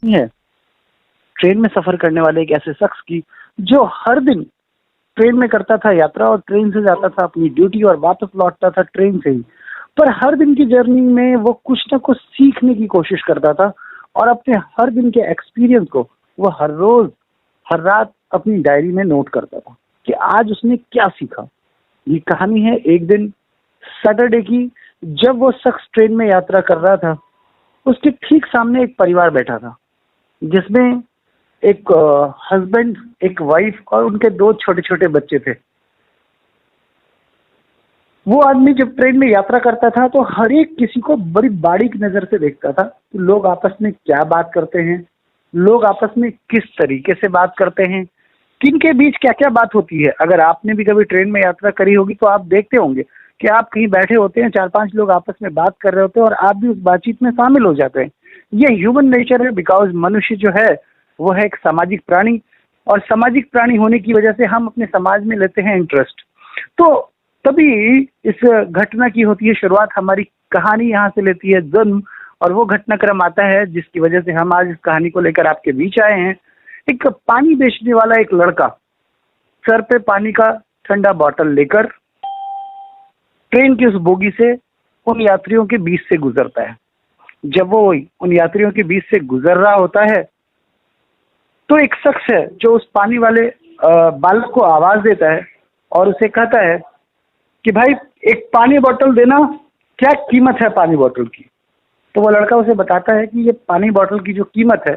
है ट्रेन में सफर करने वाले एक ऐसे शख्स की जो हर दिन ट्रेन में करता था यात्रा और ट्रेन से जाता था अपनी ड्यूटी और वापस लौटता था ट्रेन से ही। पर हर दिन की जर्नी में वो कुछ ना कुछ सीखने की कोशिश करता था और अपने हर दिन के एक्सपीरियंस को वो हर रोज हर रात अपनी डायरी में नोट करता था कि आज उसने क्या सीखा। ये कहानी है एक दिन सैटरडे की, जब वो शख्स ट्रेन में यात्रा कर रहा था। उसके ठीक सामने एक परिवार बैठा था जिसमें एक हस्बैंड, एक वाइफ और उनके 2 छोटे छोटे बच्चे थे। वो आदमी जब ट्रेन में यात्रा करता था तो हर एक किसी को बड़ी बारीक नजर से देखता था कि लोग आपस में क्या बात करते हैं, लोग आपस में किस तरीके से बात करते हैं, किन के बीच क्या क्या बात होती है। अगर आपने भी कभी ट्रेन में यात्रा करी होगी तो आप देखते होंगे कि आप कहीं बैठे होते हैं, 4-5 लोग आपस में बात कर रहे होते हैं और आप भी उस बातचीत में शामिल हो जाते हैं। ये ह्यूमन नेचर है, बिकॉज मनुष्य जो है वो है एक सामाजिक प्राणी और सामाजिक प्राणी होने की वजह से हम अपने समाज में लेते हैं इंटरेस्ट। तो तभी इस घटना की होती है शुरुआत। हमारी कहानी यहाँ से लेती है जन्म और वो घटनाक्रम आता है जिसकी वजह से हम आज इस कहानी को लेकर आपके बीच आए हैं। एक पानी बेचने वाला एक लड़का सर पे पानी का ठंडा बॉटल लेकर ट्रेन की उस बोगी से उन यात्रियों के बीच से गुजरता है। जब वो उन यात्रियों के बीच से गुजर रहा होता है तो एक शख्स है जो उस पानी वाले बालक को आवाज देता है और उसे कहता है कि भाई एक पानी बोतल देना, क्या कीमत है पानी बोतल की। तो वो लड़का उसे बताता है कि ये पानी बोतल की जो कीमत है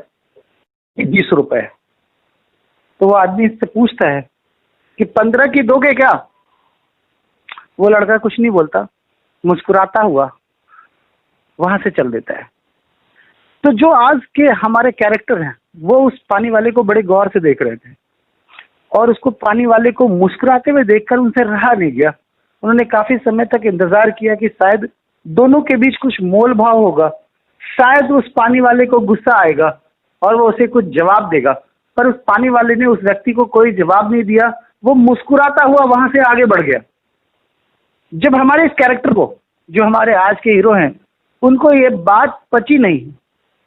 ये 20 रुपए है। तो वो आदमी इससे पूछता है कि 15 की दोगे क्या। वो लड़का कुछ नहीं बोलता, मुस्कुराता हुआ वहां से चल देता है। तो जो आज के हमारे कैरेक्टर हैं वो उस पानी वाले को बड़े गौर से देख रहे थे और उसको पानी वाले को मुस्कुराते हुए देखकर उनसे रहा नहीं गया। उन्होंने काफी समय तक इंतजार किया कि शायद दोनों के बीच कुछ मोल भाव होगा, शायद उस पानी वाले को गुस्सा आएगा और वो उसे कुछ जवाब देगा। पर उस पानी वाले ने उस व्यक्ति को कोई जवाब नहीं दिया, वो मुस्कुराता हुआ वहां से आगे बढ़ गया। जब हमारे इस कैरेक्टर को, जो हमारे आज के हीरो हैं, उनको ये बात पची नहीं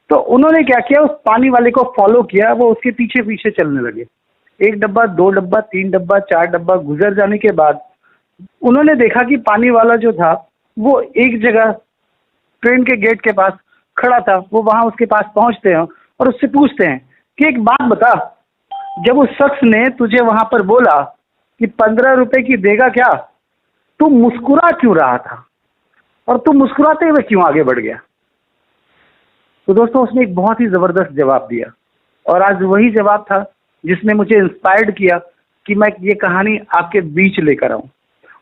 तो उन्होंने क्या किया, उस पानी वाले को फॉलो किया। वो उसके पीछे पीछे चलने लगे। 1 डब्बा, 2 डब्बा, 3 डब्बा, 4 डब्बा गुजर जाने के बाद उन्होंने देखा कि पानी वाला जो था वो एक जगह ट्रेन के गेट के पास खड़ा था। वो वहां उसके पास पहुंचते हैं और उससे पूछते हैं कि एक बात बता, जब उस शख्स ने तुझे वहां पर बोला कि 15 रुपए की देगा क्या, तू मुस्कुरा क्यों रहा था और तू मुस्कुराते हुए क्यों आगे बढ़ गया। तो दोस्तों उसने एक बहुत ही जबरदस्त जवाब दिया और आज वही जवाब था जिसने मुझे इंस्पायर्ड किया कि मैं ये कहानी आपके बीच लेकर आऊं।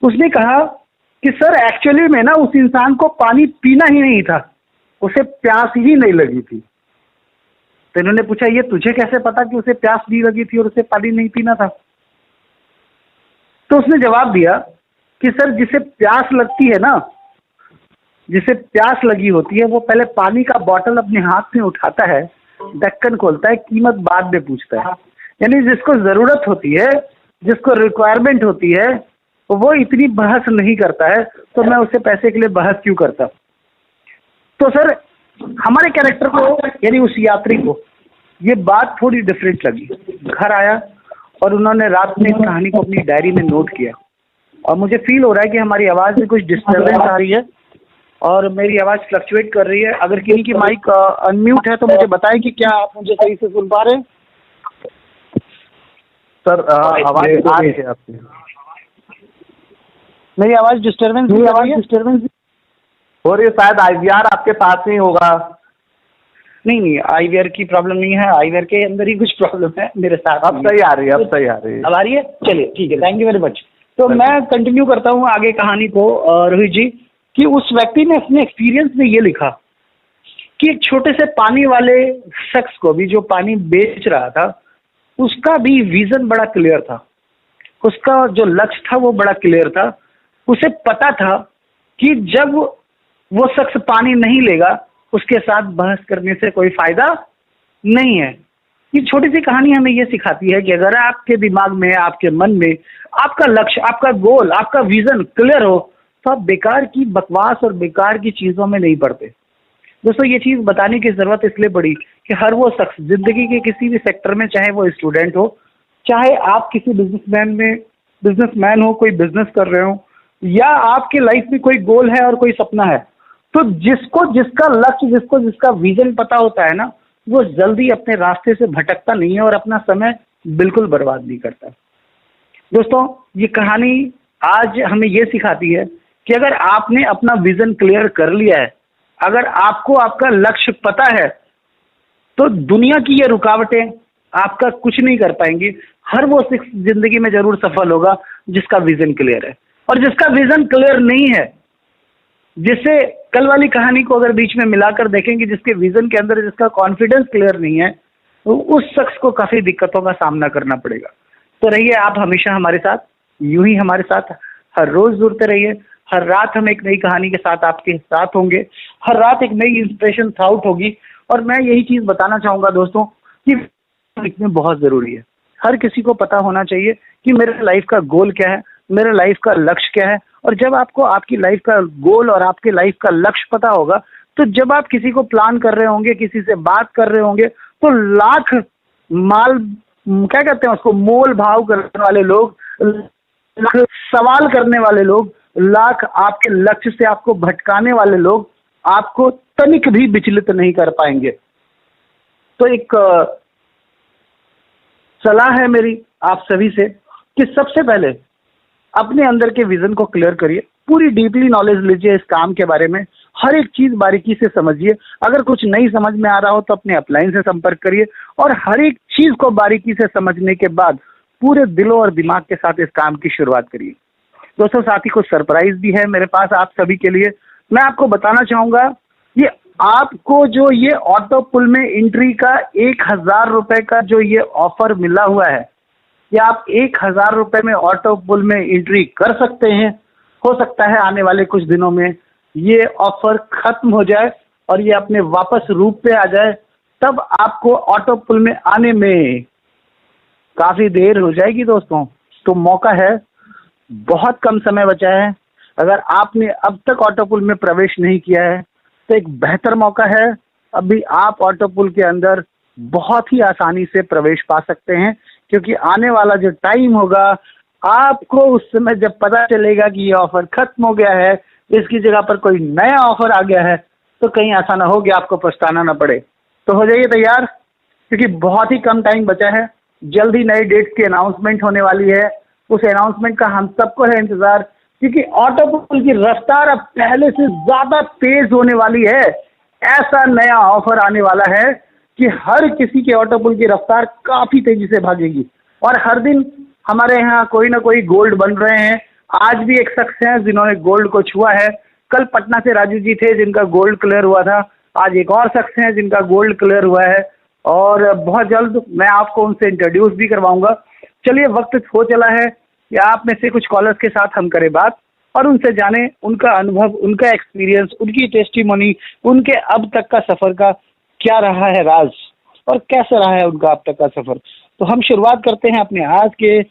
उसने कहा कि सर एक्चुअली में ना उस इंसान को पानी पीना ही नहीं था, उसे प्यास ही नहीं लगी थी। तो इन्होंने पूछा ये तुझे कैसे पता कि उसे प्यास नहीं लगी थी और उसे पानी नहीं पीना था। तो उसने जवाब दिया कि सर जिसे प्यास लगती है ना, जिसे प्यास लगी होती है वो पहले पानी का बॉटल अपने हाथ में उठाता है, ढक्कन खोलता है, कीमत बाद में पूछता है। यानी जिसको जरूरत होती है, जिसको रिक्वायरमेंट होती है, वो इतनी बहस नहीं करता है, तो मैं उससे पैसे के लिए बहस क्यों करता। तो सर हमारे कैरेक्टर को, यानी उस यात्री को, ये बात थोड़ी डिफरेंट लगी। घर आया और उन्होंने रात में इस कहानी को अपनी डायरी में नोट किया और मुझे फील हो रहा है कि हमारी आवाज में कुछ डिस्टर्बेंस आ रही है और मेरी आवाज फ्लक्चुएट कर रही है। अगर किसी की माइक अनम्यूट है तो मुझे बताएं कि क्या आप मुझे सही से सुन पा रहे हैं। सर आवाज आ रही है आपकी, मेरी आवाज डिस्टर्बेंस हो रही है। शायद आईवीआर आपके पास ही होगा। नहीं, आईवीआर की प्रॉब्लम नहीं है, आईवीआर के अंदर ही कुछ प्रॉब्लम है मेरे साथ। अब सही आ रही है, अब सही आ रही है, अब आ रही है। चलिए ठीक है, थैंक यू वेरी मच। तो मैं कंटिन्यू करता हूँ आगे कहानी को रोहित जी, कि उस व्यक्ति ने अपने एक्सपीरियंस में ये लिखा कि एक छोटे से पानी वाले शख्स को भी, जो पानी बेच रहा था, उसका भी विजन बड़ा क्लियर था, उसका जो लक्ष्य था वो बड़ा क्लियर था। उसे पता था कि जब वो शख्स पानी नहीं लेगा उसके साथ बहस करने से कोई फायदा नहीं है। ये छोटी सी कहानी हमें ये सिखाती है कि अगर आपके दिमाग में, आपके मन में आपका लक्ष्य, आपका गोल, आपका विजन क्लियर हो तो आप बेकार की बकवास और बेकार की चीजों में नहीं पड़ते। दोस्तों ये चीज़ बताने की ज़रूरत इसलिए पड़ी कि हर वो शख्स ज़िंदगी के किसी भी सेक्टर में, चाहे वो स्टूडेंट हो, चाहे आप किसी बिजनेसमैन हो, कोई बिजनेस कर रहे हो, या आपकी लाइफ में कोई गोल है और कोई सपना है, तो जिसको जिसका लक्ष्य, जिसको जिसका विजन पता होता है ना, वो जल्दी अपने रास्ते से भटकता नहीं है और अपना समय बिल्कुल बर्बाद नहीं करता। दोस्तों ये कहानी आज हमें ये सिखाती है कि अगर आपने अपना विजन क्लियर कर लिया है, अगर आपको आपका लक्ष्य पता है, तो दुनिया की ये रुकावटें आपका कुछ नहीं कर पाएंगी। हर वो शख्स जिंदगी में जरूर सफल होगा जिसका विजन क्लियर है, और जिसका विजन क्लियर नहीं है, जिसे कल वाली कहानी को अगर बीच में मिलाकर देखेंगे, जिसके विजन के अंदर जिसका कॉन्फिडेंस क्लियर नहीं है, तो उस शख्स को काफी दिक्कतों का सामना करना पड़ेगा। तो रहिए आप हमेशा हमारे साथ, यूं ही हमारे साथ हर रोज जुड़ते रहिए। हर रात हम एक नई कहानी के साथ आपके साथ होंगे, हर रात एक नई इंस्पिरेशन थॉट होगी। और मैं यही चीज बताना चाहूंगा दोस्तों कि लिखना बहुत जरूरी है। हर किसी को पता होना चाहिए कि मेरे लाइफ का गोल क्या है, मेरे लाइफ का लक्ष्य क्या है। और जब आपको आपकी लाइफ का गोल और आपके लाइफ का लक्ष्य पता होगा, तो जब आप किसी को प्लान कर रहे होंगे, किसी से बात कर रहे होंगे, तो लाख माल क्या कहते हैं उसको, मोल भाव करने वाले लोग, लाख सवाल करने वाले लोग, लाख आपके लक्ष्य से आपको भटकाने वाले लोग आपको तनिक भी विचलित नहीं कर पाएंगे। तो एक सलाह है मेरी आप सभी से कि सबसे पहले अपने अंदर के विजन को क्लियर करिए, पूरी डीपली नॉलेज लीजिए इस काम के बारे में, हर एक चीज बारीकी से समझिए। अगर कुछ नहीं समझ में आ रहा हो तो अपने अपलाइन से संपर्क करिए, और हर एक चीज को बारीकी से समझने के बाद पूरे दिलों और दिमाग के साथ इस काम की शुरुआत करिए। दोस्तों साथ ही कुछ सरप्राइज भी है मेरे पास आप सभी के लिए। मैं आपको बताना चाहूंगा कि आपको जो ये ऑटो पुल में एंट्री का 1000 रुपए का जो ये ऑफर मिला हुआ है, कि आप 1000 रुपए में ऑटो पुल में एंट्री कर सकते हैं। हो सकता है आने वाले कुछ दिनों में ये ऑफर खत्म हो जाए और ये अपने वापस रूप पे आ जाए, तब आपको ऑटो पुल में आने में काफी देर हो जाएगी दोस्तों। तो मौका है, बहुत कम समय बचा है। अगर आपने अब तक ऑटो पुल में प्रवेश नहीं किया है तो एक बेहतर मौका है, अभी आप ऑटो पुल के अंदर बहुत ही आसानी से प्रवेश पा सकते हैं, क्योंकि आने वाला जो टाइम होगा, आपको उस समय जब पता चलेगा कि ये ऑफर खत्म हो गया है, इसकी जगह पर कोई नया ऑफर आ गया है, तो कहीं ऐसा ना हो कि आपको पछताना ना पड़े। तो हो जाइए तैयार, क्योंकि बहुत ही कम टाइम बचा है। जल्द ही नई डेट्स की अनाउंसमेंट होने वाली है। उस अनाउंसमेंट का हम सबको है इंतजार, क्योंकि ऑटो पुल की रफ्तार अब पहले से ज्यादा तेज होने वाली है। ऐसा नया ऑफर आने वाला है कि हर किसी के ऑटो पुल की रफ्तार काफी तेजी से भागेगी, और हर दिन हमारे यहाँ कोई ना कोई गोल्ड बन रहे हैं। आज भी एक शख्स हैं जिन्होंने गोल्ड को छुआ है। कल पटना से राजू जी थे जिनका गोल्ड क्लियर हुआ था। आज एक और शख्स हैं जिनका गोल्ड क्लियर हुआ है, और बहुत जल्द मैं आपको उनसे इंट्रोड्यूस भी करवाऊंगा। चलिए वक्त हो चला है कि आप में से कुछ कॉलर्स के साथ हम करें बात, और उनसे जाने उनका अनुभव, उनका एक्सपीरियंस, उनकी टेस्टिमोनी, उनके अब तक का सफर का क्या रहा है राज, और कैसा रहा है उनका अब तक का सफर। तो हम शुरुआत करते हैं अपने आज के